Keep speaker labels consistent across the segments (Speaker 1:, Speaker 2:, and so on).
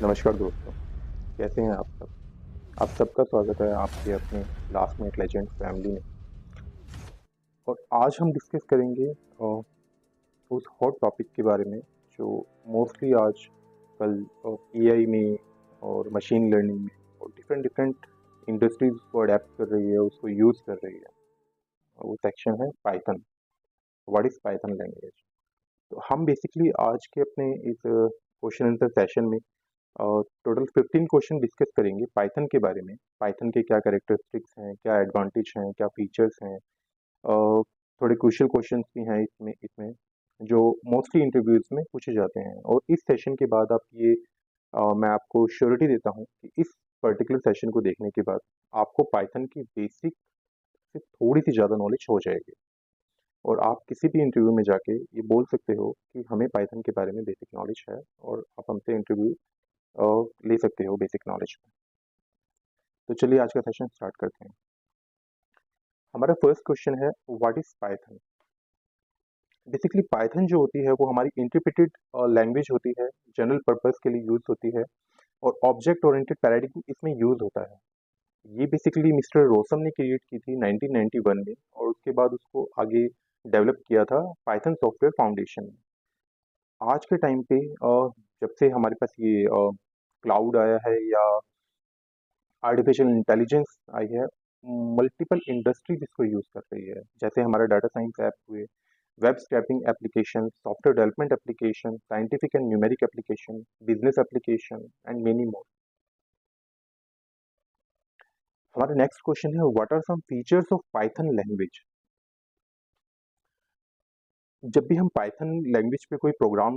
Speaker 1: नमस्कार दोस्तों, कैसे हैं आप सब? आप सबका स्वागत है आपके अपने लास्ट मिनट लेजेंड फैमिली में। और आज हम डिस्कस करेंगे उस हॉट टॉपिक के बारे में जो मोस्टली आज कल एआई में और मशीन लर्निंग में और डिफरेंट डिफरेंट इंडस्ट्रीज को अडेप्ट कर रही है, उसको यूज़ कर रही है। वो सेक्शन है Python. What is Python language? तो हम बेसिकली आज के अपने इस क्वेश्चन आंसर सेशन में टोटल 15 क्वेश्चन डिस्कस करेंगे पाइथन के बारे में। पाइथन के क्या कैरेक्टरिस्टिक्स हैं, क्या एडवांटेज हैं, क्या फीचर्स हैं। थोड़े क्रूशियल क्वेश्चंस भी हैं इसमें जो मोस्टली इंटरव्यूज में पूछे जाते हैं। और इस सेशन के बाद आप ये मैं आपको श्योरिटी देता हूँ कि इस पर्टिकुलर सेशन को देखने के बाद आपको पाइथन की बेसिक से थोड़ी सी ज़्यादा नॉलेज हो जाएगी और आप किसी भी इंटरव्यू में जाके ये बोल सकते हो कि हमें पाइथन के बारे में बेसिक नॉलेज है और आप हमसे इंटरव्यू ले सकते हो बेसिक नॉलेज में। तो चलिए आज का सेशन स्टार्ट करते हैं। हमारा फर्स्ट क्वेश्चन है, what is Python? Basically Python जो होती है वो हमारी इंटरप्रेटेड लैंग्वेज होती है, जनरल पर्पस के लिए यूज होती है और ऑब्जेक्ट ओरिएंटेड पैराडिग्म इसमें यूज होता है। ये बेसिकली मिस्टर रोसम ने क्रिएट की थी 1991 में और उसके बाद उसको आगे डेवलप किया था पाइथन सॉफ्टवेयर फाउंडेशन ने। आज के टाइम पे जब से हमारे पास ये क्लाउड आया है या आर्टिफिशियल इंटेलिजेंस आई है, मल्टीपल इंडस्ट्रीज इसको यूज कर रही है। जैसे हमारा डाटा साइंस ऐप हुए, web scraping application, software development application, scientific and numeric application, business application and many more. हमारा नेक्स्ट क्वेश्चन है, what are some features of Python language? जब भी हम पाइथन लैंग्वेज पे कोई प्रोग्राम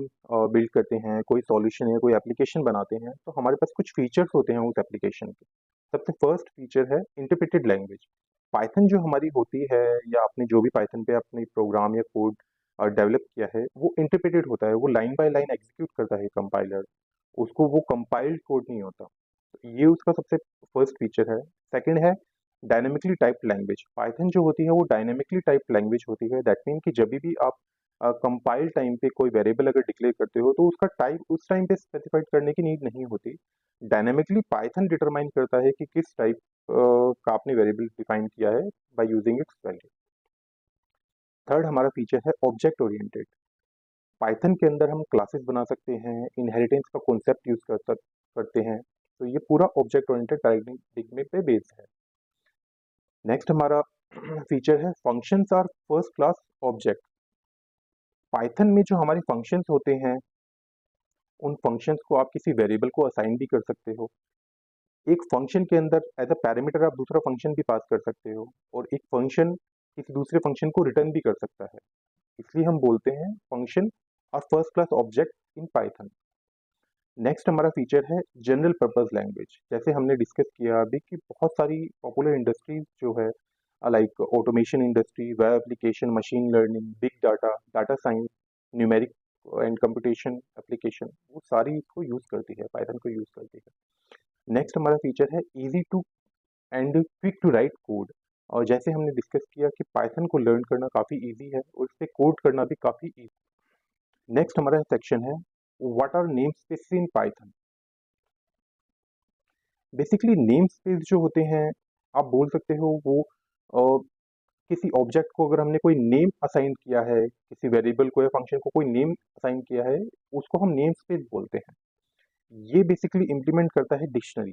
Speaker 1: बिल्ड करते हैं, कोई सॉल्यूशन या कोई एप्लीकेशन बनाते हैं, तो हमारे पास कुछ फीचर्स होते हैं उस एप्लीकेशन के। सबसे फर्स्ट फीचर है इंटरप्रेटेड लैंग्वेज। पाइथन जो हमारी होती है या आपने जो भी पाइथन पे अपनी प्रोग्राम या कोड डेवलप किया है वो इंटरप्रेटेड होता है, वो लाइन बाय लाइन एग्जीक्यूट करता है कंपाइलर। उसको वो कंपाइल्ड कोड नहीं होता। तो ये उसका सबसे फर्स्ट फीचर है। सेकंड है डायनेमिकली टाइप्ड लैंग्वेज। पाइथन जो होती है वो डायनेमिकली टाइप्ड लैंग्वेज होती है। दैट मीन कि जब भी आप कंपाइल टाइम पे कोई वेरिएबल अगर डिक्लेयर करते हो तो उसका टाइप उस टाइम पे स्पेसिफाइड करने की नीड नहीं होती। डायनेमिकली पाइथन डिटरमाइन करता है कि किस टाइप का आपने वेरिएबल डिफाइन किया है by using its value. Third हमारा फीचर है ऑब्जेक्ट ओरिएंटेड। पाइथन के अंदर हम क्लासेस बना सकते हैं, इनहेरिटेंस का कॉन्सेप्ट यूज करते हैं। तो ये पूरा ऑब्जेक्ट ओरिएंटेड पैराडिग्मा पे बेस्ड है। नेक्स्ट हमारा फीचर है functions are first class object. Python में जो हमारे फंक्शंस होते हैं उन फंक्शंस को आप किसी वेरिएबल को असाइन भी कर सकते हो। एक फंक्शन के अंदर एज अ पैरामीटर आप दूसरा फंक्शन भी पास कर सकते हो और एक फंक्शन किसी दूसरे फंक्शन को रिटर्न भी कर सकता है। इसलिए हम बोलते हैं फंक्शन और first class object in Python. Next हमारा फीचर है जनरल पर्पस लैंग्वेज। जैसे हमने डिस्कस किया अभी कि बहुत सारी पॉपुलर इंडस्ट्रीज जो है like automation industry, web application, machine learning, big data, data science, numeric and computation application, वो सारी इसको यूज करती है, पाइथन को यूज करती है। नेक्स्ट हमारा फीचर है easy to and quick to write code. और जैसे हमने डिस्कस किया कि पाइथन को लर्न करना काफ़ी इजी है और उस पर कोड करना भी काफ़ी इजी। नेक्स्ट हमारा सेक्शन है what are name space in Python. Basically name space जो होते हैं आप बोल सकते हो वो अ, किसी ऑब्जेक्ट को अगर हमने कोई नेम असाइन किया है, किसी वेरिएबल को या फंक्शन को कोई नेम असाइन किया है, उसको हम नेम स्पेस बोलते हैं। ये बेसिकली इम्प्लीमेंट करता है डिक्शनरी।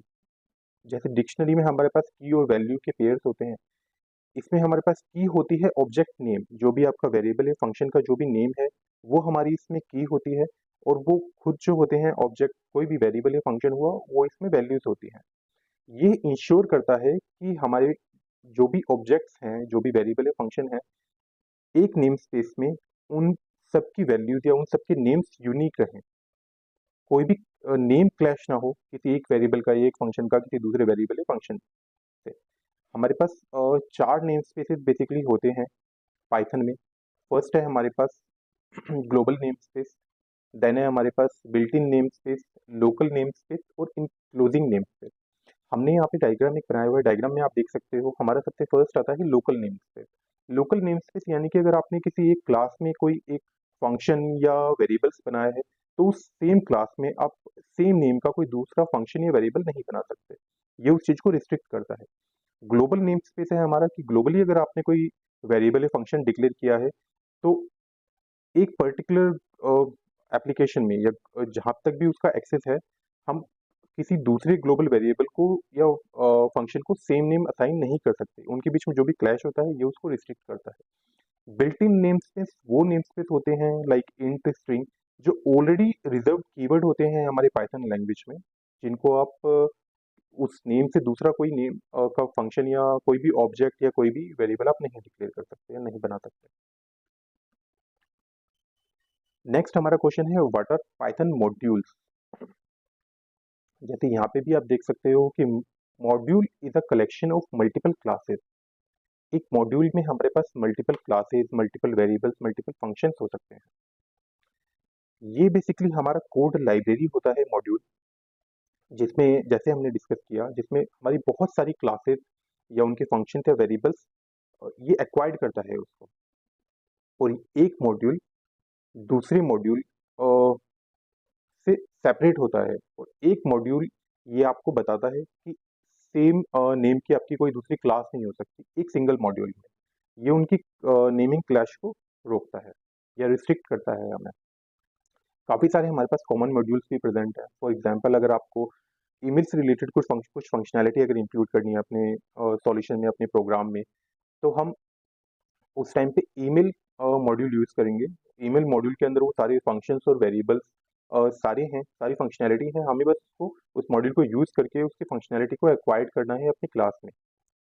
Speaker 1: जैसे डिक्शनरी में हमारे पास की और वैल्यू के पेयर्स होते हैं, इसमें हमारे पास की होती है ऑब्जेक्ट नेम, जो भी आपका वेरिएबल है, फंक्शन का जो भी नेम है वो हमारी इसमें की होती है। और वो खुद जो होते हैं ऑब्जेक्ट, कोई भी वेरिएबल या फंक्शन हुआ वो इसमें वैल्यूज होती हैं। ये इंश्योर करता है कि हमारे जो भी ऑब्जेक्ट्स हैं, जो भी वेरिएबल या फंक्शन है, एक नेम स्पेस में उन सबकी वैल्यूज या उन सबके नेम्स यूनिक रहें। कोई भी नेम क्लैश ना हो किसी एक वेरिएबल का या एक फंक्शन का किसी दूसरे वेरिएबल या फंक्शन से। हमारे पास चार नेम स्पेसेस बेसिकली होते हैं पाइथन में। फर्स्ट है हमारे पास ग्लोबल नेम स्पेस, देन है हमारे पास built in name space, local name space और इंक्लूजिंग नेम स्पेस। हमने यहाँ पे डायग्राम एक बनाया हुआ है, डायग्राम में आप देख सकते हो हमारा सबसे फर्स्ट आता है local name space. Local name space यानी कि अगर आपने किसी एक क्लास में कोई एक फंक्शन या वेरिएबल्स बनाया है तो उस सेम क्लास में आप सेम नेम का कोई दूसरा फंक्शन या वेरिएबल नहीं बना सकते। ये उस चीज़ को रिस्ट्रिक्ट करता है। ग्लोबल नेम स्पेस है हमारा कि ग्लोबली अगर आपने कोई वेरिएबल या फंक्शन डिक्लेयर किया है, तो एक पर्टिकुलर एप्लीकेशन में या जहाँ तक भी उसका एक्सेस है, हम किसी दूसरे ग्लोबल वेरिएबल को या फंक्शन को सेम नेम असाइन नहीं कर सकते। उनके बीच में जो भी क्लैश होता है, ये उसको रिस्ट्रिक्ट करता है। बिल्ट इन नेम स्पेस वो नेम स्पेस होते हैं लाइक इंट, स्ट्रिंग, जो ऑलरेडी रिजर्व कीवर्ड होते हैं हमारे पाइथन लैंग्वेज में, जिनको आप उस नेम से दूसरा कोई नेम का फंक्शन या कोई भी ऑब्जेक्ट या कोई भी वेरिएबल आप नहीं डिक्लेयर कर सकते या नहीं बना सकते। नेक्स्ट हमारा क्वेश्चन है व्हाट आर पाइथन मॉड्यूल्स। जैसे यहाँ पे भी आप देख सकते हो कि module is a collection of multiple classes. एक मॉड्यूल में हमारे पास multiple classes, multiple variables, multiple functions हो सकते हैं। ये बेसिकली हमारा कोड लाइब्रेरी होता है मॉड्यूल, जिसमें जैसे हमने डिस्कस किया, जिसमें हमारी बहुत सारी क्लासेस या उनके फंक्शन या वेरिएबल्स ये एक्वायर्ड करता है उसको। और एक मॉड्यूल दूसरे मॉड्यूल से सेपरेट होता है, और एक मॉड्यूल ये आपको बताता है कि सेम नेम की आपकी कोई दूसरी क्लास नहीं हो सकती एक सिंगल मॉड्यूल में। ये उनकी नेमिंग क्लैश को रोकता है या रिस्ट्रिक्ट करता है हमें। काफ़ी सारे हमारे पास कॉमन मॉड्यूल्स भी प्रेजेंट है। फॉर एग्जांपल, अगर आपको ईमेल से रिलेटेड कुछ फंक्शनैलिटी अगर इंक्लूड करनी है अपने सॉल्यूशन में, अपने प्रोग्राम में, तो हम उस टाइम पे ईमेल मॉड्यूल यूज़ करेंगे। ईमेल मॉड्यूल के अंदर वो सारे फंक्शंस और वेरिएबल्स सारे हैं, सारी फंक्शनैलिटी है। हमें बस उसको उस मॉड्यूल को यूज़ करके उसकी फंक्शनैलिटी को एक्वायर्ड करना है अपनी क्लास में,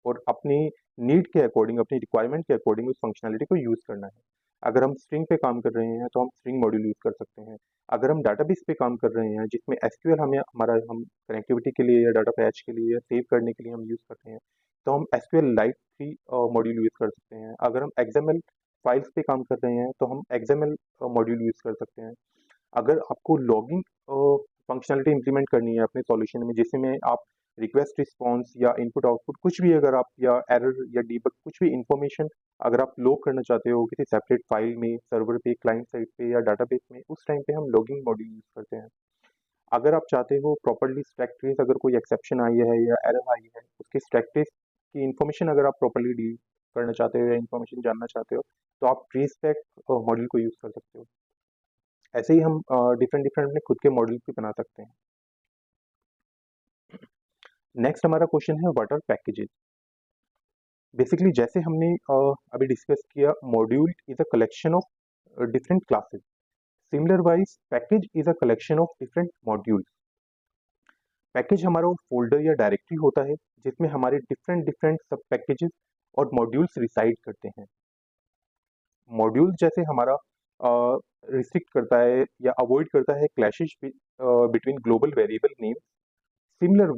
Speaker 1: और अपनी नीड के अकॉर्डिंग, अपनी रिक्वायरमेंट के अकॉर्डिंग उस फंक्शनैलिटी को यूज़ करना है। अगर हम स्ट्रिंग पे काम कर रहे हैं तो हम स्ट्रिंग मॉड्यूल यूज़ कर सकते हैं। अगर हम डाटाबेस पे काम कर रहे हैं जिसमें एसक्यूएल हम कनेक्टिविटी के लिए या डाटा फैच के लिए या सेव करने के लिए हम यूज़ करते हैं, तो हम एसक्यूएल लाइट 3 मॉड्यूल यूज़ कर सकते हैं। अगर हम एक्सएमएल फाइल्स पे काम कर रहे हैं तो हम एक्सएमएल मॉड्यूल यूज़ कर सकते हैं। अगर आपको लॉगिंग फंक्शनलिटी इंप्लीमेंट करनी है अपने सॉल्यूशन में, जिसमें आप रिक्वेस्ट रिस्पॉन्स या इनपुट आउटपुट कुछ भी, अगर आप या एरर या डीबग कुछ भी इंफॉर्मेशन अगर आप लॉग करना चाहते हो किसी सेपरेट फाइल में, सर्वर पे, क्लाइंट साइड पे या डाटाबेस में, उस टाइम पे हम लॉगिंग मॉड्यूल यूज़ करते हैं। अगर आप चाहते हो प्रॉपर्ली स्टैक ट्रेस, अगर कोई एक्सेप्शन आई है या एरर आई है, उसके स्टैक ट्रेस की इन्फॉर्मेशन अगर आप प्रॉपर्ली डील करना चाहते हो या इन्फॉर्मेशन जानना चाहते हो, तो आप ट्रेस बैक मॉड्यूल को यूज़ कर सकते हो। ऐसे ही हम डिफरेंट डिफरेंट अपने खुद के मॉडल भी बना सकते हैं। नेक्स्ट हमारा क्वेश्चन है व्हाट आर पैकेजेस। बेसिकली जैसे हमने अभी डिस्कस किया, module is a collection of different classes. Similar wise package is a collection of different modules. Package हमारा वो फोल्डर या डायरेक्टरी होता है जिसमें हमारे डिफरेंट डिफरेंट सब पैकेजेस और मॉड्यूल्स रिसाइड करते हैं। मॉड्यूल जैसे हमारा रिस्ट्रिक्ट करता है या अवॉइड करता है clashes between global variable name. Similar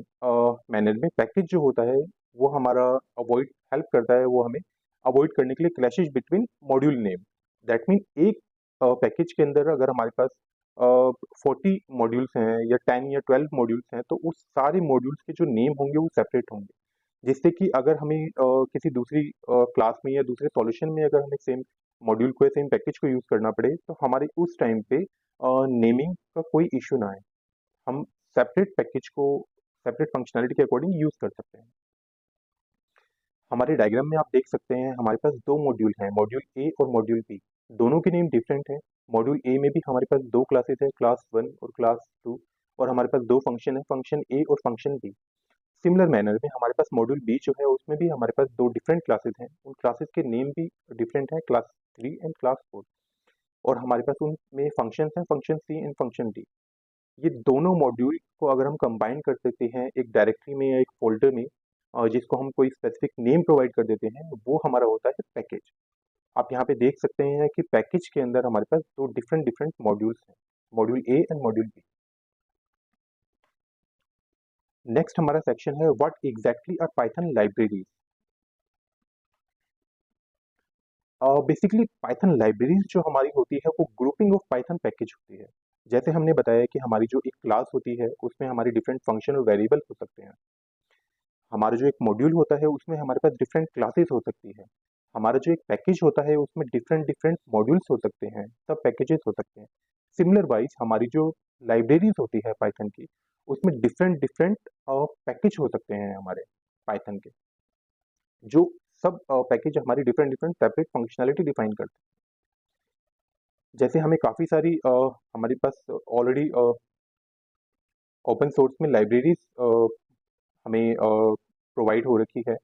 Speaker 1: manner में पैकेज जो होता है वो हमारा अवॉइड हेल्प करता है, वो हमें अवॉइड करने के लिए clashes between module name. That mean एक पैकेज के अंदर अगर हमारे पास 40 मॉड्यूल्स हैं या 10 या 12 मॉड्यूल्स हैं, तो उस सारे मॉड्यूल्स के जो नेम होंगे वो सेपरेट होंगे, जिससे कि अगर हमें किसी दूसरी क्लास में या दूसरे सॉल्यूशन में अगर हमें सेम मॉड्यूल को या सेम पैकेज को यूज़ करना पड़े, तो हमारे उस टाइम पे नेमिंग का कोई इशू ना आए। हम सेपरेट पैकेज को सेपरेट फंक्शनैलिटी के अकॉर्डिंग यूज़ कर सकते हैं। हमारे डायग्राम में आप देख सकते हैं हमारे पास दो मॉड्यूल हैं, मॉड्यूल ए और मॉड्यूल बी। दोनों के नेम डिफरेंट हैं। मॉड्यूल ए में भी हमारे पास दो क्लासेस है, क्लास 1 और क्लास 2, और हमारे पास दो फंक्शन है, फंक्शन ए और फंक्शन बी। सिमिलर मैनर में हमारे पास मॉड्यूल बी जो है उसमें भी हमारे पास दो डिफरेंट क्लासेस हैं। उन क्लासेस के नेम भी डिफरेंट हैं, क्लास 3 एंड क्लास 4, और हमारे पास उनमें फंक्शंस हैं, function C and function D. ये दोनों मॉड्यूल को अगर हम कंबाइन कर देते हैं एक डायरेक्टरी में या एक फोल्डर में, जिसको हम कोई स्पेसिफिक नेम प्रोवाइड कर देते हैं, वो हमारा होता है पैकेज। आप यहाँ पे देख सकते हैं कि पैकेज के अंदर हमारे पास दो डिफरेंट डिफरेंट मॉड्यूल्स हैं, module A and module B. Next हमारा सेक्शन है what exactly are Python libraries. Basically Python libraries जो हमारी होती है वो ग्रुपिंग ऑफ पाइथन पैकेज होती है। जैसे हमने बताया कि हमारी जो एक क्लास होती है उसमें हमारे डिफरेंट फंक्शन और वेरिएबल हो सकते हैं। हमारा जो एक मॉड्यूल होता है उसमें हमारे पास डिफरेंट क्लासेस हो सकती है। हमारा जो एक पैकेज होता है उसमें डिफरेंट डिफरेंट मॉड्यूल्स हो सकते हैं, सब पैकेजेस हो सकते हैं। सिमिलर वाइज हमारी जो लाइब्रेरीज होती है पाइथन की, उसमें डिफरेंट डिफरेंट पैकेज हो सकते हैं हमारे पाइथन के, जो सब पैकेज हमारी different different separate functionality define करते हैं। जैसे हमें काफ़ी सारी हमारे पास ऑलरेडी ओपन सोर्स में लाइब्रेरीज हमें प्रोवाइड हो रखी है।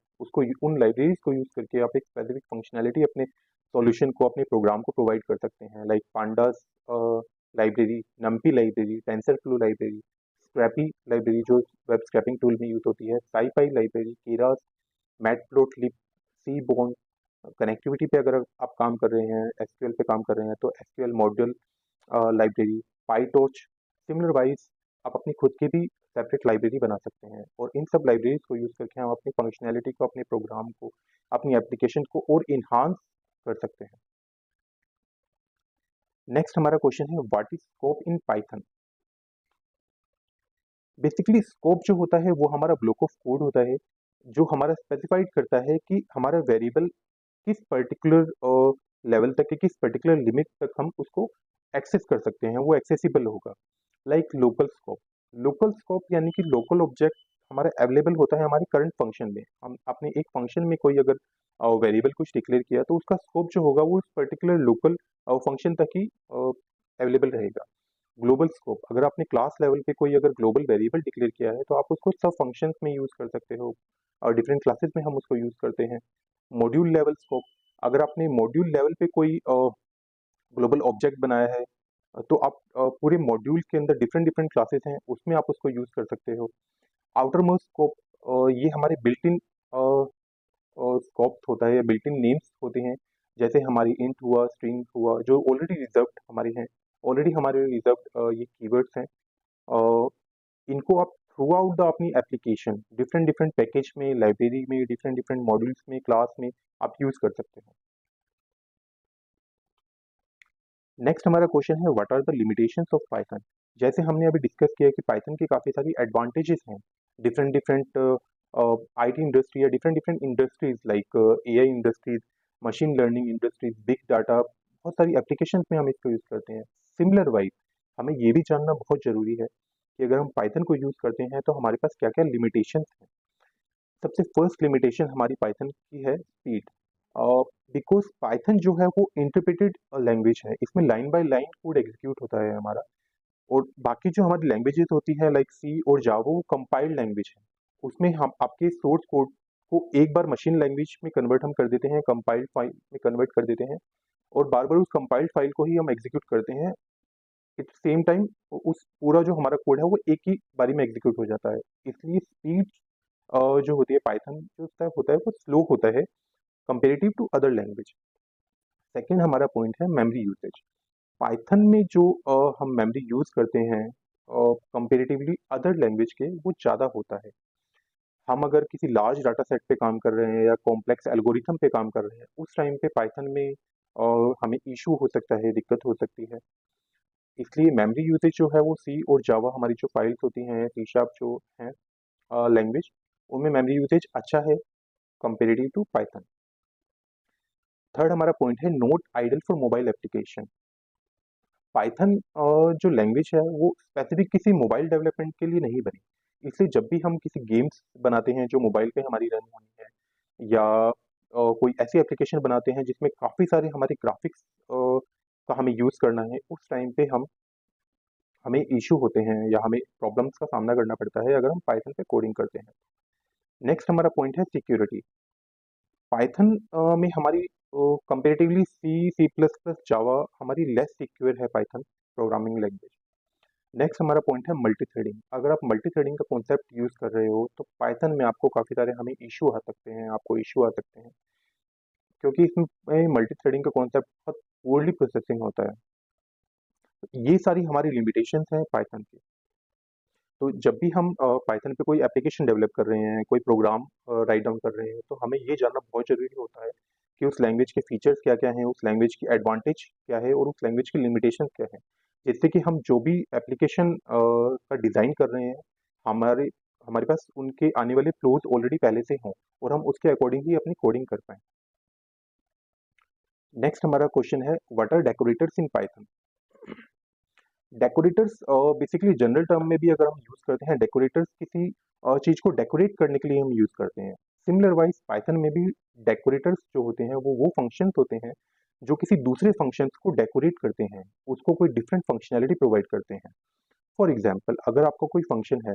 Speaker 1: उन लाइब्रेरीज को यूज़ करके आप एक स्पेसिफिक फंक्शनैलिटी अपने सॉल्यूशन को, अपने प्रोग्राम को प्रोवाइड कर सकते हैं, like pandas library, NumPy library, TensorFlow library, Scrapy library जो वेब स्क्रैपिंग टूल में यूज़ होती है, SciPy library, Keras, Matplotlib, Seaborn. Connectivity पे अगर आप काम कर रहे हैं, एसक्यूएल पे काम कर रहे हैं, तो SQL module library, PyTorch. Similar wise आप अपनी खुद की भी सेपरेट लाइब्रेरी बना सकते हैं, और इन सब लाइब्रेरीज को यूज़ करके हम अपनी फंक्शनैलिटी को, अपने प्रोग्राम को, अपनी एप्लीकेशन को और इन्हांस कर सकते हैं। नेक्स्ट हमारा क्वेश्चन है, what is scope in Python. Basically scope जो होता है वो हमारा ब्लॉक ऑफ कोड होता है, जो हमारा स्पेसिफाइड करता है कि हमारा वेरिएबल किस पर्टिकुलर लेवल तक, किस पर्टिकुलर लिमिट तक हम उसको एक्सेस कर सकते हैं, वो एक्सेसिबल होगा। Like local scope. Local scope यानी कि लोकल ऑब्जेक्ट हमारा अवेलेबल होता है हमारे करंट फंक्शन में। हम अपने एक फंक्शन में कोई अगर वेरिएबल कुछ डिक्लेयर किया, तो उसका स्कोप जो होगा वो उस पर्टिकुलर लोकल फंक्शन तक ही अवेलेबल रहेगा। ग्लोबल स्कोप, अगर आपने क्लास लेवल पे कोई अगर ग्लोबल वेरिएबल डिक्लेयर किया है, तो आप उसको सब फंक्शंस में यूज़ कर सकते हो, और डिफरेंट क्लासेस में हम उसको यूज़ करते हैं। मॉड्यूल लेवल स्कोप, अगर आपने मॉड्यूल लेवल पे कोई ग्लोबल ऑब्जेक्ट बनाया है, तो आप पूरे मॉड्यूल के अंदर डिफरेंट डिफरेंट क्लासेस हैं, उसमें आप उसको यूज़ कर सकते हो। आउटर मोस्ट स्कोप, ये हमारे बिल्ट इन स्कोप होता है, या बिल्ट इन नेम्स होते हैं। जैसे हमारी इंट हुआ, स्ट्रिंग हुआ, जो ऑलरेडी रिजर्व्ड हमारे हैं, ऑलरेडी हमारे रिजर्व्ड ये कीवर्ड्स हैं। अ, इनको आप थ्रू आउट द अपनी एप्लीकेशन डिफरेंट डिफरेंट पैकेज में, लाइब्रेरी में, डिफरेंट डिफरेंट मॉड्यूल्स में, क्लास में आप यूज़ कर सकते हो। नेक्स्ट हमारा क्वेश्चन है, what are the limitations of Python. जैसे हमने अभी डिस्कस किया कि पाइथन की काफ़ी सारी एडवांटेजेस हैं, डिफरेंट डिफरेंट आईटी इंडस्ट्री या different different industries, like AI industries, machine learning industries, big data, बहुत सारी एप्लीकेशंस में हम इसको यूज़ करते हैं। सिमिलर वाइज हमें ये भी जानना बहुत ज़रूरी है कि अगर हम पाइथन को यूज़ करते हैं तो हमारे पास क्या क्या लिमिटेशंस हैं। सबसे फर्स्ट लिमिटेशन हमारी पाइथन की है स्पीड। बिकॉज पाइथन जो है वो इंटरप्रेटेड लैंग्वेज है, इसमें line by line code execute होता है हमारा। और बाकी जो हमारी लैंग्वेजेस होती है लाइक सी और जावा, वो कंपाइल्ड लैंग्वेज है। उसमें हम आपके सोर्स कोड को एक बार मशीन लैंग्वेज में कन्वर्ट हम कर देते हैं, कंपाइल्ड फाइल में कन्वर्ट कर देते हैं, और बार बार उस कंपाइल्ड फाइल को ही हम एग्जीक्यूट करते हैं। एट द सेम टाइम उस पूरा जो हमारा कोड है वो एक ही बारी में एग्जीक्यूट हो जाता है। इसलिए स्पीड जो होती है पाइथन जो होता है वो स्लो होता है comparative to other language. Second हमारा पॉइंट है मेमोरी यूसेज। पाइथन में जो हम मेमोरी यूज़ करते हैं कंपेरेटिवली अदर लैंग्वेज के, वो ज़्यादा होता है। हम अगर किसी लार्ज डाटा सेट पे काम कर रहे हैं या कॉम्प्लेक्स एल्गोरिथम पे काम कर रहे हैं, उस टाइम पे पाइथन में हमें इशू हो सकता है, दिक्कत हो सकती है। इसलिए मेमोरी यूसेज जो है वो सी और जावा, हमारी जो फाइल्स होती हैं, सी शार्प जो है लैंग्वेज, उनमें मेमोरी यूसेज अच्छा है कंपेरेटिव टू पाइथन। थर्ड हमारा पॉइंट है not ideal for mobile application. Python जो लैंग्वेज है वो स्पेसिफिक किसी मोबाइल डेवलपमेंट के लिए नहीं बनी। इसलिए जब भी हम किसी गेम्स बनाते हैं जो मोबाइल पे हमारी रन होनी है, या कोई ऐसी एप्लीकेशन बनाते हैं जिसमें काफ़ी सारे हमारे ग्राफिक्स का हमें यूज़ करना है, उस टाइम पे हमें इशू होते हैं या हमें प्रॉब्लम्स का सामना करना पड़ता है अगर हम पाइथन पे कोडिंग करते हैं। नेक्स्ट हमारा पॉइंट है सिक्योरिटी। पाइथन में हमारी कंपेरेटिवली सी, सी प्लस प्लस, जावा हमारी लेस सिक्योर है पाइथन प्रोग्रामिंग लैंग्वेज। नेक्स्ट हमारा पॉइंट है मल्टी थ्रेडिंग। अगर आप मल्टी थ्रेडिंग का कॉन्सेप्ट यूज़ कर रहे हो, तो पाइथन में आपको काफ़ी सारे हमें इशू आ सकते हैं, आपको इशू आ सकते हैं, क्योंकि इसमें मल्टी थ्रेडिंग का कॉन्सेप्ट बहुत पोरली प्रोसेसिंग होता है। तो ये सारी हमारी लिमिटेशंस हैं पाइथन की। तो जब भी हम पाइथन पे कोई एप्लीकेशन डेवलप कर रहे हैं, कोई प्रोग्राम राइट डाउन कर रहे हैं, तो हमें ये जानना बहुत ज़रूरी होता है कि उस लैंग्वेज के फीचर्स क्या-क्या हैं, उस लैंग्वेज की एडवांटेज क्या है और उस लैंग्वेज की लिमिटेशंस क्या है। जिससे कि हम जो भी एप्लीकेशन का डिज़ाइन कर रहे हैं, हमारे हमारे पास उनके आने वाले फ्लोज़ ऑलरेडी पहले से हों, और हम उसके अकॉर्डिंग ही अपनी कोडिंग कर पाएँ। नेक्स्ट हमारा क्वेश्चन है what are decorators in Python. Decorators basically general term में भी अगर हम यूज करते हैं, डेकोरेटर्स किसी चीज को डेकोरेट करने के लिए हम यूज करते हैं। सिमिलर वाइज पाइथन में भी डेकोरेटर्स जो होते हैं वो फंक्शंस होते हैं जो किसी दूसरे फंक्शंस को डेकोरेट करते हैं, उसको कोई डिफरेंट फंक्शनैलिटी प्रोवाइड करते हैं। फॉर एग्जाम्पल, अगर आपका कोई फंक्शन है,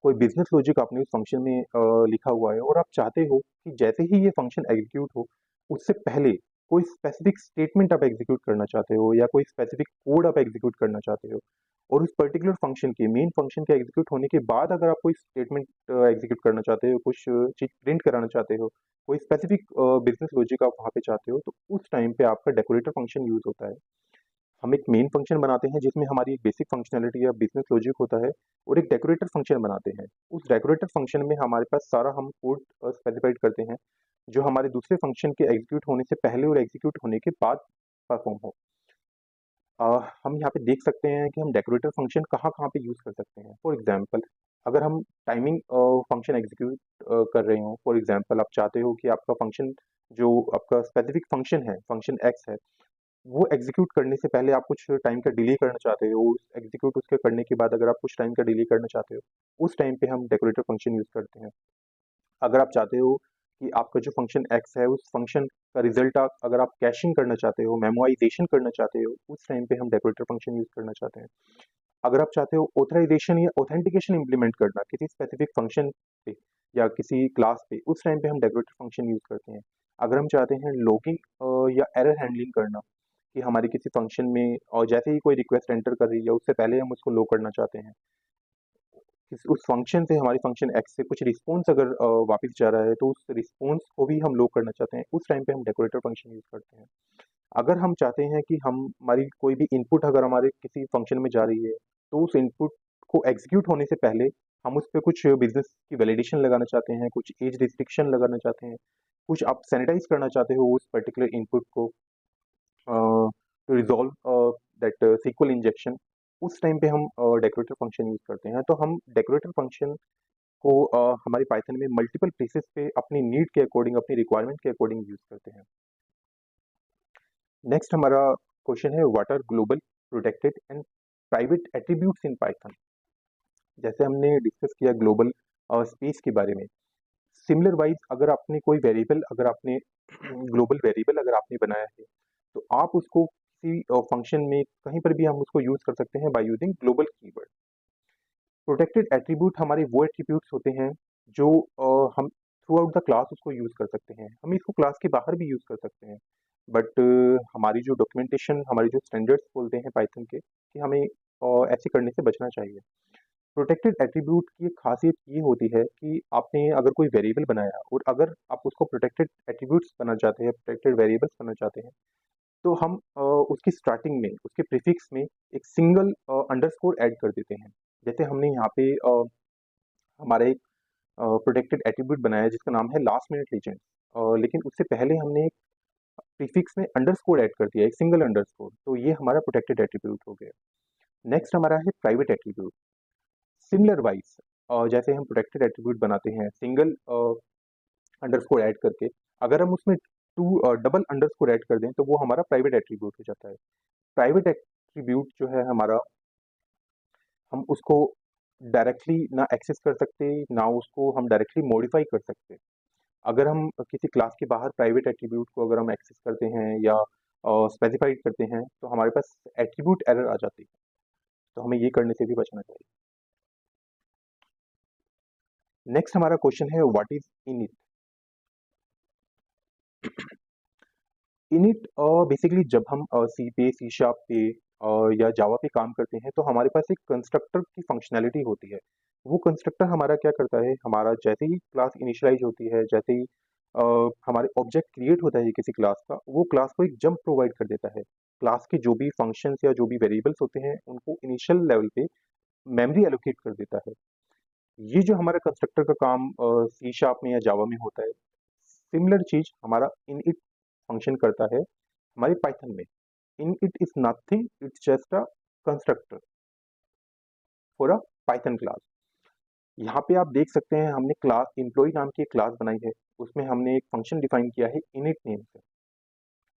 Speaker 1: कोई बिजनेस लॉजिक आपने उस फंक्शन में लिखा हुआ है और आप चाहते हो कि जैसे ही ये फंक्शन एग्जीक्यूट हो उससे पहले कोई स्पेसिफिक स्टेटमेंट आप एग्जीक्यूट करना चाहते हो या कोई स्पेसिफिक कोड आप एग्जीक्यूट करना चाहते हो, और उस पर्टिकुलर फंक्शन के मेन फंक्शन के एग्जीक्यूट होने के बाद अगर आप कोई स्टेटमेंट एग्जीक्यूट करना चाहते हो, कुछ चीज प्रिंट कराना चाहते हो, कोई स्पेसिफिक बिजनेस लॉजिक आप वहाँ पे चाहते हो, तो उस टाइम पे आपका डेकोरेटर फंक्शन यूज होता है। हम एक मेन फंक्शन बनाते हैं जिसमें हमारी एक बेसिक फंक्शनैलिटी या बिजनेस लॉजिक होता है, और एक डेकोरेटर फंक्शन बनाते हैं। उस डेकोरेटर फंक्शन में हमारे पास सारा हम कोड स्पेसिफाइड करते हैं जो हमारे दूसरे फंक्शन के एग्जीक्यूट होने से पहले और एग्जीक्यूट होने के बाद परफॉर्म हो। अ, हम यहाँ पे देख सकते हैं कि हम डेकोरेटर फंक्शन कहाँ कहाँ पे यूज़ कर सकते हैं। फॉर एग्जांपल, अगर हम टाइमिंग फंक्शन एग्जीक्यूट कर रहे हो, फॉर एग्जांपल आप चाहते हो कि आपका फंक्शन जो आपका स्पेसिफिक फंक्शन है, फंक्शन एक्स है, वो एग्जीक्यूट करने से पहले आप कुछ टाइम का डिले करना चाहते हो, एग्जीक्यूट उसके करने के बाद अगर आप कुछ टाइम का डिले करना चाहते हो, उस टाइम पे हम डेकोरेटर फंक्शन यूज़ करते हैं। अगर आप चाहते हो कि आपका जो फंक्शन एक्स है उस फंक्शन का रिजल्ट आप अगर आप कैशिंग करना चाहते हो, मेमोराइजेशन करना चाहते हो, उस टाइम पे हम डेकोरेटर फंक्शन यूज़ करना चाहते हैं। अगर आप चाहते हो ऑथराइजेशन या ऑथेंटिकेशन इंप्लीमेंट करना किसी स्पेसिफिक फंक्शन पे या किसी क्लास पे, उस टाइम पे हम डेकोरेटर फंक्शन यूज़ करते हैं। अगर हम चाहते हैं लॉगिंग या एरर हैंडलिंग करना कि हमारे किसी फंक्शन में और जैसे ही कोई रिक्वेस्ट एंटर कर रही है उससे पहले हम उसको लो करना चाहते हैं, उस फंक्शन से हमारी फंक्शन एक्स से कुछ रिस्पॉन्स अगर वापस जा रहा है तो उस रिस्पॉन्स को भी हम लो करना चाहते हैं, उस टाइम पे हम डेकोरेटर फंक्शन यूज़ करते हैं। अगर हम चाहते हैं कि हम हमारी कोई भी इनपुट अगर हमारे किसी फंक्शन में जा रही है तो उस इनपुट को एग्जीक्यूट होने से पहले हम उस पर कुछ बिजनेस की वैलिडेशन लगाना चाहते हैं, कुछ एज रिस्ट्रिक्शन लगाना चाहते हैं, कुछ आप सैनिटाइज करना चाहते हो उस पर्टिकुलर इनपुट को to resolve that SQL injection, उस टाइम पे हम डेकोरेटर फंक्शन यूज़ करते हैं। तो हम डेकोरेटर फंक्शन को हमारी पाइथन में मल्टीपल प्लेसेस पे अपनी नीड के अकॉर्डिंग, अपनी रिक्वायरमेंट के अकॉर्डिंग यूज़ करते हैं। नेक्स्ट हमारा क्वेश्चन है what are global protected and private attributes in Python. जैसे हमने डिस्कस किया ग्लोबल स्पेस के बारे में, सिमिलर वाइज अगर आपने कोई वेरिएबल अगर आपने ग्लोबल वेरिएबल अगर आपने बनाया है तो आप उसको किसी फंक्शन में कहीं पर भी हम उसको यूज कर सकते हैं by using global keyword. Protected attribute हमारे वो एट्रीब्यूट्स होते हैं जो हम थ्रू आउट द क्लास उसको यूज कर सकते हैं, हम इसको क्लास के बाहर भी यूज कर सकते हैं, बट हमारी जो डॉक्यूमेंटेशन, हमारी जो स्टैंडर्ड्स बोलते हैं पाइथन के कि हमें ऐसे करने से बचना चाहिए। प्रोटेक्टेड एट्रीब्यूट की एक खासियत ये होती है कि आपने अगर कोई वेरिएबल बनाया और अगर आप उसको प्रोटेक्टेड एट्रीब्यूट्स बनाना चाहते हैं, प्रोटेक्टेड वेरिएबल्स बनाना चाहते हैं, तो हम उसकी स्टार्टिंग में उसके प्रीफिक्स में एक सिंगल अंडरस्कोर ऐड कर देते हैं। जैसे हमने यहाँ पे हमारे एक प्रोटेक्टेड एट्रीब्यूट बनाया है जिसका नाम है लास्ट मिनट लीजेंड, लेकिन उससे पहले हमने एक प्रीफिक्स में अंडरस्कोर ऐड कर दिया, एक सिंगल अंडरस्कोर, तो ये हमारा प्रोटेक्टेड एट्रीब्यूट हो गया। नेक्स्ट हमारा है प्राइवेट एट्रीब्यूट। सिमिलर वाइज जैसे हम प्रोटेक्टेड एट्रीब्यूट बनाते हैं सिंगल अंडरस्कोर ऐड करके, अगर हम उसमें टू डबल अंडरस्कोर ऐड कर दें तो वो हमारा प्राइवेट एट्रीब्यूट हो जाता है। प्राइवेट एट्रीब्यूट जो है हमारा, हम उसको डायरेक्टली ना एक्सेस कर सकते, ना उसको हम डायरेक्टली मॉडिफाई कर सकते। अगर हम किसी क्लास के बाहर प्राइवेट एट्रीब्यूट को अगर हम एक्सेस करते हैं या स्पेसिफाइड करते हैं तो हमारे पास एट्रीब्यूट एरर आ जाती है, तो हमें ये करने से भी बचना चाहिए। नेक्स्ट हमारा क्वेश्चन है what is init. Init basically जब हम सी पे, सी शार्प पे या जावा पे काम करते हैं तो हमारे पास एक कंस्ट्रक्टर की फंक्शनैलिटी होती है। वो कंस्ट्रक्टर हमारा क्या करता है, हमारा जैसे ही क्लास इनिशियलाइज होती है, जैसे ही हमारे ऑब्जेक्ट क्रिएट होता है किसी क्लास का, वो क्लास को एक जंप प्रोवाइड कर देता है। क्लास के जो भी फंक्शंस या जो भी वेरिएबल्स होते हैं उनको इनिशियल लेवल पे मेमोरी एलोकेट कर देता है। ये जो हमारा कंस्ट्रक्टर का काम सी शार्प में या जावा में होता है, सिमिलर चीज हमारा इन इट फंक्शन करता है हमारे पाइथन में। In it is nothing, it's just a constructor for a Python class. यहाँ पे आप देख सकते हैं हमने क्लास एम्प्लॉय नाम की एक क्लास बनाई है, उसमें हमने एक फंक्शन डिफाइन किया है इनिट नेम से।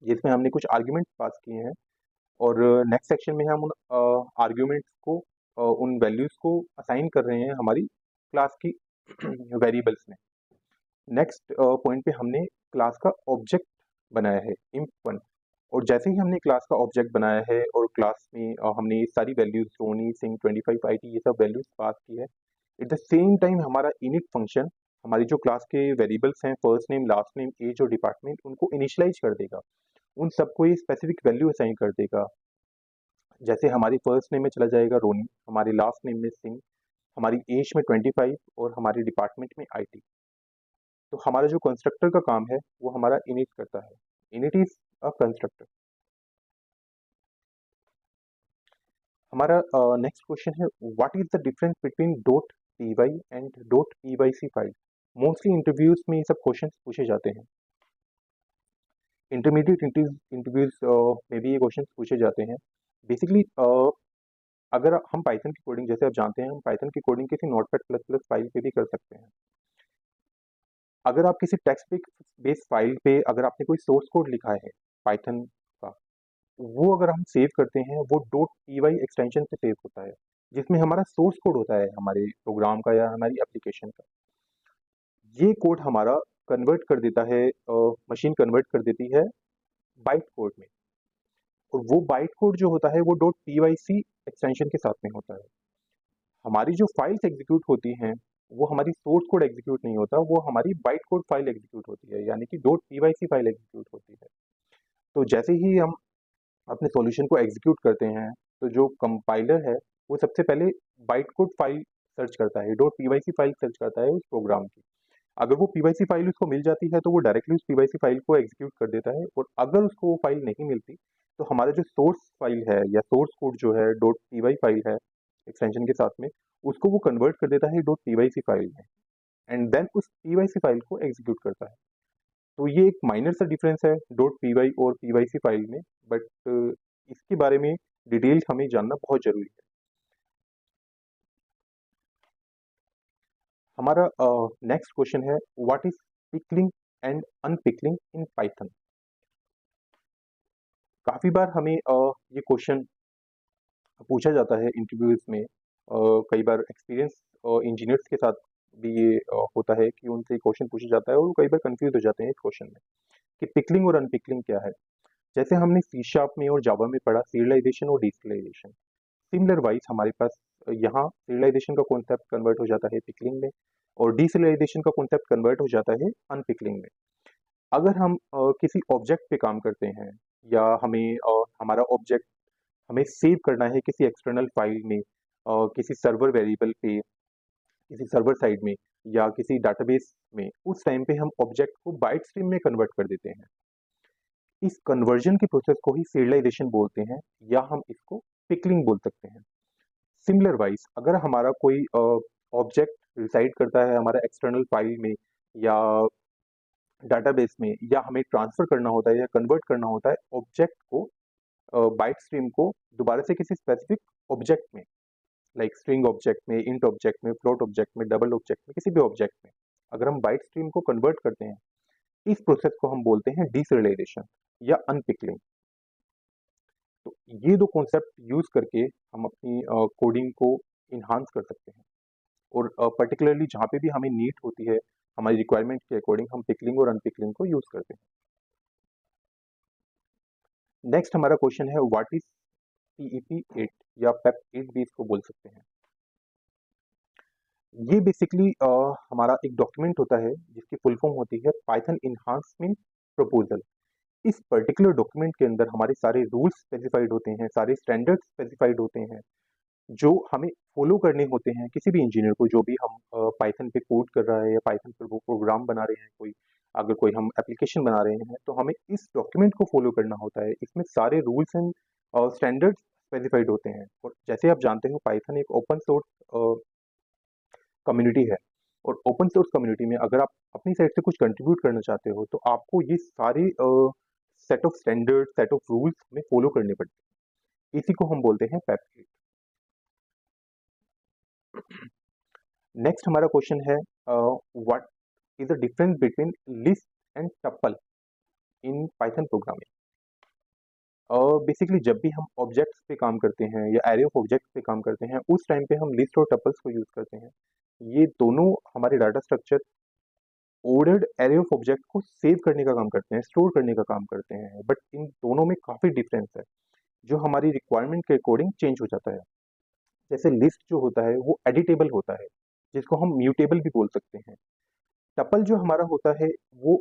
Speaker 1: जिसमें हमने कुछ आर्ग्यूमेंट पास किए हैं और नेक्स्ट सेक्शन में हम उन आर्ग्यूमेंट्स को उन वैल्यूज को असाइन कर रहे हैं हमारी क्लास की वेरिएबल्स में। नेक्स्ट पॉइंट पे हमने क्लास का ऑब्जेक्ट बनाया है imp1, और जैसे ही हमने क्लास का ऑब्जेक्ट बनाया है और क्लास में हमने सारी वैल्यूज रोनी सिंह 25 IT ये सब वैल्यूज पास की है, एट द सेम टाइम हमारा इनिट फंक्शन हमारी जो क्लास के वेरिएबल्स हैं first name last name age और डिपार्टमेंट उनको इनिशियलाइज कर देगा, उन सबको ये स्पेसिफिक वैल्यू असाइन कर देगा। जैसे हमारी फर्स्ट नेम में चला जाएगा रोनी, हमारी लास्ट नेम में सिंह, हमारी एज में 25 और हमारी डिपार्टमेंट में IT। तो हमारा जो कंस्ट्रक्टर का काम है वो हमारा इनिट करता है। Init is a constructor. हमारा नेक्स्ट क्वेश्चन है what is the difference between dot py and dot pyc file. Mostly interviews में ये सब क्वेश्चंस पूछे जाते हैं, इंटरमीडिएट इंटरव्यूज में भी ये क्वेश्चंस पूछे जाते हैं। बेसिकली अगर हम पाइथन की कोडिंग, जैसे आप जानते हैं हम पाइथन की कोडिंग किसी नोटपैड प्लस प्लस फाइल पे भी कर सकते हैं। अगर आप किसी टेक्स्ट बेस्ड फाइल पे अगर आपने कोई सोर्स कोड लिखा है पाइथन का, वो अगर हम सेव करते हैं वो डॉट py एक्सटेंशन से सेव होता है, जिसमें हमारा सोर्स कोड होता है हमारे प्रोग्राम का या हमारी एप्लीकेशन का। ये कोड हमारा कन्वर्ट कर देता है, मशीन कन्वर्ट कर देती है बाइट कोड में, और वो बाइट कोड जो होता है वो डॉट pyc एक्सटेंशन के साथ में होता है। हमारी जो फाइल्स एग्जीक्यूट होती हैं वो हमारी सोर्स कोड एग्जीक्यूट नहीं होता, वो हमारी बाइट कोड फाइल एग्जीक्यूट होती है, यानी कि डॉट pyc फाइल एग्जीक्यूट होती है। तो जैसे ही हम अपने सॉल्यूशन को एग्जीक्यूट करते हैं तो जो कंपाइलर है वो सबसे पहले बाइट कोड फाइल सर्च करता है, डॉट pyc फाइल सर्च करता है उस प्रोग्राम की। अगर वो pyc फाइल उसको मिल जाती है तो वो डायरेक्टली उस pyc फाइल को एग्जीक्यूट कर देता है, और अगर उसको वो फाइल नहीं मिलती तो हमारा जो सोर्स फाइल है या सोर्स कोड जो है डॉट py फाइल है एक्सटेंशन के साथ में, उसको वो कन्वर्ट कर देता है डॉट pyc फाइल में, एंड देन उस pyc फाइल को एग्जीक्यूट करता है। तो ये एक माइनर सा डिफरेंस है डॉट py और pyc फाइल में, बट इसके बारे में डिटेल हमें जानना बहुत जरूरी है। हमारा नेक्स्ट क्वेश्चन है what is pickling and unpickling in Python. काफी बार हमें ये क्वेश्चन पूछा जाता है इंटरव्यूज में, कई बार एक्सपीरियंस इंजीनियर्स के साथ भी ये होता है कि उनसे क्वेश्चन पूछा जाता है और वो कई बार कंफ्यूज हो जाते हैं इस क्वेश्चन में कि पिकलिंग और अनपिकलिंग क्या है। जैसे हमने सी शार्प में और जावा में पढ़ा सीरियलाइजेशन और डिसीरियलाइजेशन, सिमिलर वाइज हमारे पास यहाँ सीरियलाइजेशन का कॉन्सेप्ट कन्वर्ट हो जाता है पिकलिंग में, और डिसीरियलाइजेशन का कॉन्सेप्ट कन्वर्ट हो जाता है अनपिकलिंग में। अगर हम किसी ऑब्जेक्ट पे काम करते हैं या हमें हमारा ऑब्जेक्ट हमें सेव करना है किसी एक्सटर्नल फाइल में, किसी सर्वर वेरिएबल पे, किसी सर्वर साइड में या किसी डेटाबेस में, उस टाइम पे हम ऑब्जेक्ट को बाइट स्ट्रीम में कन्वर्ट कर देते हैं। इस कन्वर्जन की प्रोसेस को ही सीरियलाइजेशन बोलते हैं, या हम इसको पिकलिंग बोल सकते हैं। सिमिलर वाइज अगर हमारा कोई ऑब्जेक्ट रिसाइड करता है हमारा एक्सटर्नल फाइल में या डाटाबेस में, या हमें ट्रांसफर करना होता है या कन्वर्ट करना होता है ऑब्जेक्ट को, बाइट स्ट्रीम को दोबारा से किसी स्पेसिफिक ऑब्जेक्ट में, लाइक स्ट्रिंग ऑब्जेक्ट में, इंट ऑब्जेक्ट में, फ्लोट ऑब्जेक्ट में, डबल ऑब्जेक्ट में, किसी भी ऑब्जेक्ट में अगर हम बाइट स्ट्रीम को कन्वर्ट करते हैं, इस प्रोसेस को हम बोलते हैं डीसिरियलाइजेशन या अनपिकलिंग। तो ये दो कॉन्सेप्ट यूज करके हम अपनी कोडिंग को इन्हांस कर सकते हैं, और पर्टिकुलरली जहाँ पे भी हमें नीड होती है हमारी रिक्वायरमेंट के अकॉर्डिंग हम पिकलिंग और अनपिकलिंग को यूज करते हैं। नेक्स्ट हमारा क्वेश्चन है व्हाट इज PEP8 या PEP8 भी इसको बोल सकते हैं। ये बेसिकली हमारा एक डॉक्यूमेंट होता है जिसकी फुल फॉर्म होती है पाइथन इन्हांसमेंट प्रपोजल। इस पर्टिकुलर डॉक्यूमेंट के अंदर हमारे सारे रूल्स स्पेसिफाइड होते हैं, सारे स्टैंडर्ड्स स्पेसिफाइड होते हैं जो हमें फॉलो करने होते हैं किसी भी इंजीनियर को, जो भी हम पाइथन पे कोड कर रहा है या पाइथन पर वो प्रोग्राम बना रहे हैं, कोई अगर कोई हम एप्लीकेशन बना रहे हैं तो हमें इस डॉक्यूमेंट को फॉलो करना होता है। इसमें सारे रूल्स एंड स्टैंडर्ड्स स्पेसिफाइड होते हैं, और जैसे आप जानते हो पाइथन एक ओपन सोर्स कम्युनिटी है, और ओपन सोर्स कम्युनिटी में अगर आप अपनी साइड से कुछ कंट्रीब्यूट करना चाहते हो तो आपको ये सारे set of standard, set of rules हमें फॉलो करने पड़ते हैं। इसी को हम बोलते हैं पैप। नेक्स्ट हमारा क्वेश्चन है what is the difference between list and tuple in Python programming. Basically जब भी हम ऑब्जेक्ट्स पे काम करते हैं या एरे ऑफ ऑब्जेक्ट्स पे काम करते हैं, उस टाइम पे हम लिस्ट और टपल्स को यूज़ करते हैं। ये दोनों हमारे data structure ordered array of object को सेव करने का काम करते हैं, स्टोर करने का काम करते हैं, बट इन दोनों में काफ़ी डिफरेंस है, जो हमारी रिक्वायरमेंट के अकॉर्डिंग चेंज हो जाता है। जैसे लिस्ट जो होता है वो एडिटेबल होता है, जिसको हम म्यूटेबल भी बोल सकते हैं। टपल जो हमारा होता है वो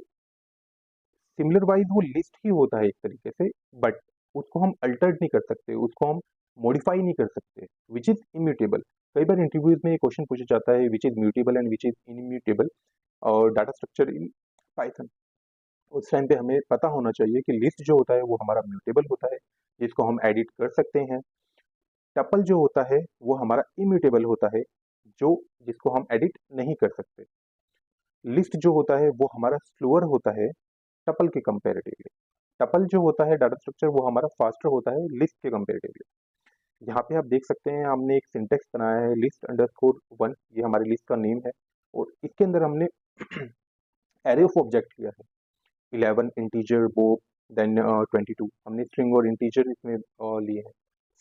Speaker 1: सिमिलर वाइज वो लिस्ट ही होता है एक तरीके से, बट उसको हम अल्टर्ड नहीं कर सकते, उसको हम मॉडिफाई नहीं कर सकते, विच इज इम्यूटेबल। कई बार इंटरव्यूज में ये क्वेश्चन पूछा जाता है which is mutable and which is immutable और डाटा स्ट्रक्चर इन पाइथन। उस टाइम पे हमें पता होना चाहिए कि लिस्ट जो होता है वो हमारा म्यूटेबल होता है, जिसको हम एडिट कर सकते हैं। टपल जो होता है वो हमारा इम्यूटेबल होता है, जो जिसको हम एडिट नहीं कर सकते। लिस्ट जो होता है वो हमारा स्लोअर होता है टपल के कंपेरेटिवली। टपल जो होता है डाटा स्ट्रक्चर वो हमारा फास्टर होता है लिस्ट के कंपेरेटिवली। यहाँ पे आप देख सकते हैं हमने एक सिंटेक्स बनाया है लिस्ट अंडरस्कोर वन, ये हमारी लिस्ट का नेम है, और इसके अंदर हमने एरे ऑफ ऑब्जेक्ट लिया है 11 इंटीजर बोब देन 22, हमने स्ट्रिंग और इंटीजर इसमें लिए हैं।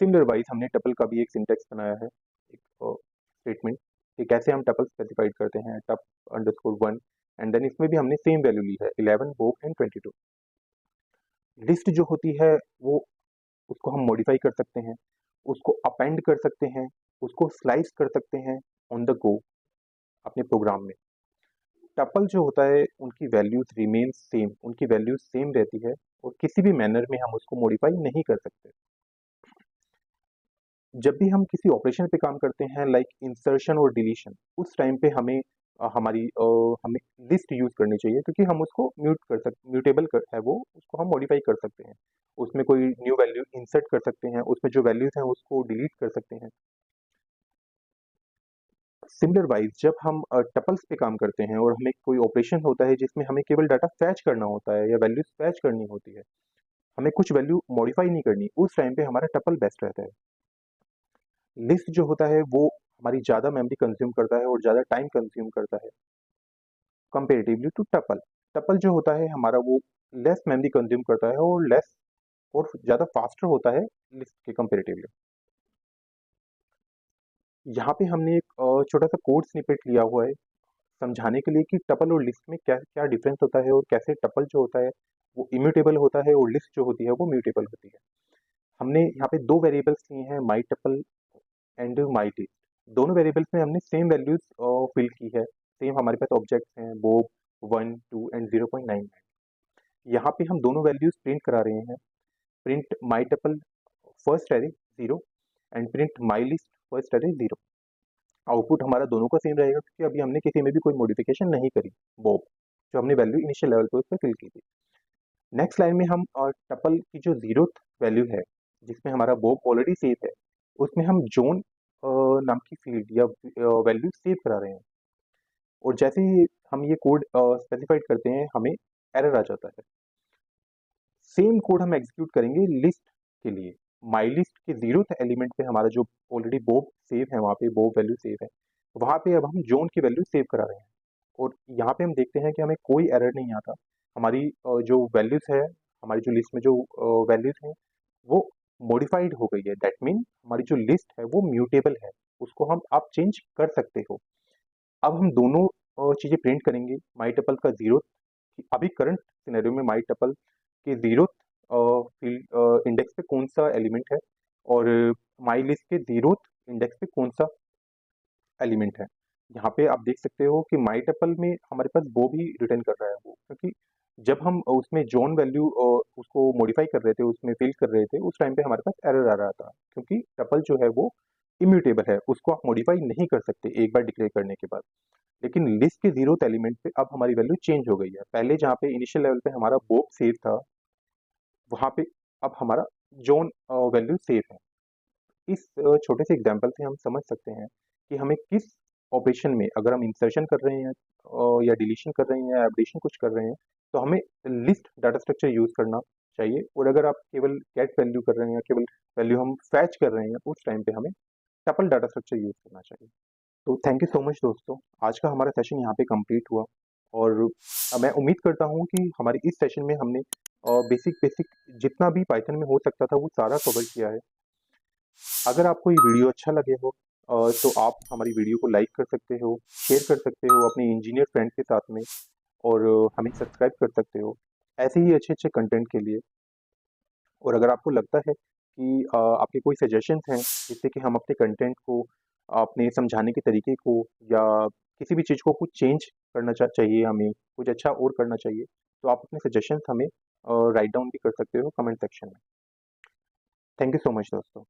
Speaker 1: सिमिलर वाइज हमने टपल का भी एक सिंटेक्स बनाया है, एक स्टेटमेंट कि कैसे हम टपल स्पेसिफाइड करते हैं, टप अंडरस्कोर वन, एंड देन इसमें भी हमने सेम वैल्यू ली है 11 बोब एंड 22। लिस्ट जो होती है वो उसको हम मॉडिफाई कर सकते हैं, उसको अपेंड कर सकते हैं, उसको स्लाइस कर सकते हैं ऑन द गो अपने प्रोग्राम में। टपल जो होता है उनकी वैल्यूज रिमेन सेम, उनकी वैल्यूज सेम रहती है और किसी भी मैनर में हम उसको मॉडिफाई नहीं कर सकते। जब भी हम किसी ऑपरेशन पे काम करते हैं लाइक इंसर्शन और डिलीशन, उस टाइम पे हमें हमें लिस्ट यूज करनी चाहिए, क्योंकि हम उसको म्यूटेबल है वो, उसको हम मॉडिफाई कर सकते हैं, उसमें कोई न्यू वैल्यू इंसर्ट कर सकते हैं, उसमें जो वैल्यूज हैं उसको डिलीट कर सकते हैं। सिमिलर वाइज जब हम टपल्स पे काम करते हैं और हमें कोई ऑपरेशन होता है जिसमें हमें केवल डाटा फैच करना होता है या वैल्यूज फैच करनी होती है, हमें कुछ वैल्यू मॉडिफाई नहीं करनी, उस टाइम पे हमारा टपल बेस्ट रहता है। लिस्ट जो होता है वो हमारी ज़्यादा मेमोरी कंज्यूम करता है और ज़्यादा टाइम कंज्यूम करता है कंपेरेटिवली टू टपल। टपल जो होता है हमारा वो लेस मेमोरी कंज्यूम करता है और लेस और ज़्यादा फास्टर होता है लिस्ट के कंपेरेटिवली। यहाँ पे हमने एक छोटा सा कोड स्निपेट लिया हुआ है समझाने के लिए कि टपल और लिस्ट में क्या क्या डिफरेंस होता है और कैसे टपल जो होता है वो इम्यूटेबल होता है और लिस्ट जो होती है वो म्यूटेबल होती है। हमने यहाँ पे दो वेरिएबल्स लिए हैं, माई टपल एंड माई लिस्ट। दोनों वेरिएबल्स में हमने सेम वैल्यूज फिल की है, सेम हमारे पास ऑब्जेक्ट्स हैं बोब 1 2 एंड 0.99। यहाँ पे हम दोनों वैल्यूज प्रिंट करा रहे हैं, print my tuple first array 0 and print my list first array 0। Output हमारा दोनों का सेम रहेगा क्योंकि अभी हमने किसी में भी कोई मॉडिफिकेशन नहीं करी बोब, जो हमने वैल्यू इनिशियल लेवल पे उस पर फिल की थी। नेक्स्ट लाइन में हम टपल की जो जीरोथ वैल्यू है जिसमें हमारा बोब ऑलरेडी सेव है, उसमें हम जोन नाम की फील्ड या वैल्यू सेव करा रहे हैं, और जैसे ही हम ये कोड स्पेसिफाइड करते हैं हमें एरर आ जाता है। सेम कोड हम एग्जीक्यूट करेंगे लिस्ट के लिए। माई लिस्ट के जीरोथ एलिमेंट पे हमारा जो ऑलरेडी बोब सेव है, वहाँ पे बोब वैल्यू सेव है, वहाँ पे अब हम जोन की वैल्यू सेव करा रहे हैं, और यहाँ पे हम देखते हैं कि हमें कोई एरर नहीं आता। हमारी जो वैल्यूज है, हमारी जो लिस्ट में जो वैल्यूज हैं वो मॉडिफाइड हो गई है, दैट मीन हमारी जो लिस्ट है वो म्यूटेबल है, उसको हम आप चेंज कर सकते हो। अब हम दोनों चीज़ें प्रिंट करेंगे, माई टपल का जीरो, अभी करंट सिनेरियो में माई टपल के जीरो फील्ड इंडेक्स पे कौन सा एलिमेंट है और माई लिस्ट के जीरो इंडेक्स पे कौन सा एलिमेंट है। यहाँ पे आप देख सकते हो कि माई टपल में हमारे पास वो भी रिटर्न कर रहा है वो, क्योंकि जब हम उसमें जोन वैल्यू उसको मॉडिफाई कर रहे थे, उसमें फिल कर रहे थे, उस टाइम पे हमारे पास एरर आ रहा था, क्योंकि टपल जो है वो इम्यूटेबल है, उसको आप मॉडिफाई नहीं कर सकते एक बार डिक्लेयर करने के बाद। लेकिन लिस्ट के जीरोथ एलिमेंट पे अब हमारी वैल्यू चेंज हो गई है, पहले जहाँ पे इनिशियल लेवल पे हमारा बोब सेव था, वहाँ पे अब हमारा जोन वैल्यू सेव है। इस छोटे से एग्जांपल से हम समझ सकते हैं कि हमें किस ऑपरेशन में, अगर हम इंसर्शन कर रहे हैं या डिलीशन कर रहे हैं या एडिशन कुछ कर रहे हैं, तो हमें लिस्ट डाटा स्ट्रक्चर यूज करना चाहिए, और अगर आप केवल गेट वैल्यू कर रहे हैं या केवल वैल्यू हम फैच कर रहे हैं, उस टाइम पे हमें टपल डाटा स्ट्रक्चर यूज करना चाहिए। तो थैंक यू सो मच दोस्तों, आज का हमारा सेशन यहाँ पे कंप्लीट हुआ, और मैं उम्मीद करता हूँ कि हमारे इस सेशन में हमने बेसिक जितना भी पाइथन में हो सकता था वो सारा कवर किया है। अगर आपको ये वीडियो अच्छा लगे हो तो आप हमारी वीडियो को लाइक कर सकते हो, शेयर कर सकते हो अपने इंजीनियर फ्रेंड के साथ में और हमें सब्सक्राइब कर सकते हो ऐसे ही अच्छे कंटेंट के लिए। और अगर आपको लगता है कि आपके कोई सजेशंस हैं जिससे कि हम अपने कंटेंट को, अपने समझाने के तरीके को या किसी भी चीज़ को कुछ चेंज करना चाहिए हमें, कुछ अच्छा और करना चाहिए, तो आप अपने सजेशंस हमें राइट डाउन भी कर सकते हो कमेंट सेक्शन में। थैंक यू सो मच दोस्तों।